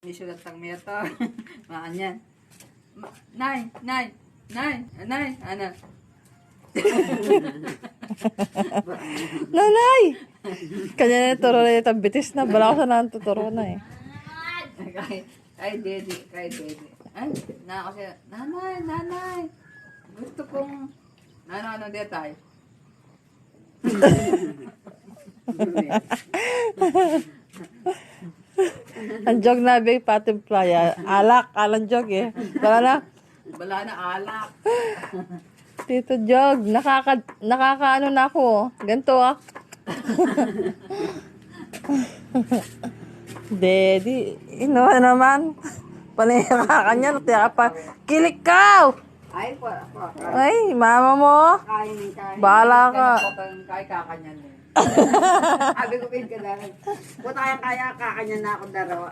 May sulat tang meto. Maanya. Nay, nay, nay, nay, ano? Nanay! Kanya na turo na itong bitis na. Bala ko sa nang tuturo na eh. Kay Dede, kay Dede. Ay, na ako siya, nanay, nanay. Gusto kong, ano detay? Ang jog na big patimpla. Alak, alang jog eh. Wala na. Alak. Tito Jog, nakakaano na ako. Ganto ah. Daddy, naman. Panayaka niya, natiyaka pa. Kilik ka! Ay, Ay, mama mo. kain. Bahala ka. Kaya kakanyan eh. Sabi ko, pinagkadaran. Kung kaya kakanyan na ako darawa.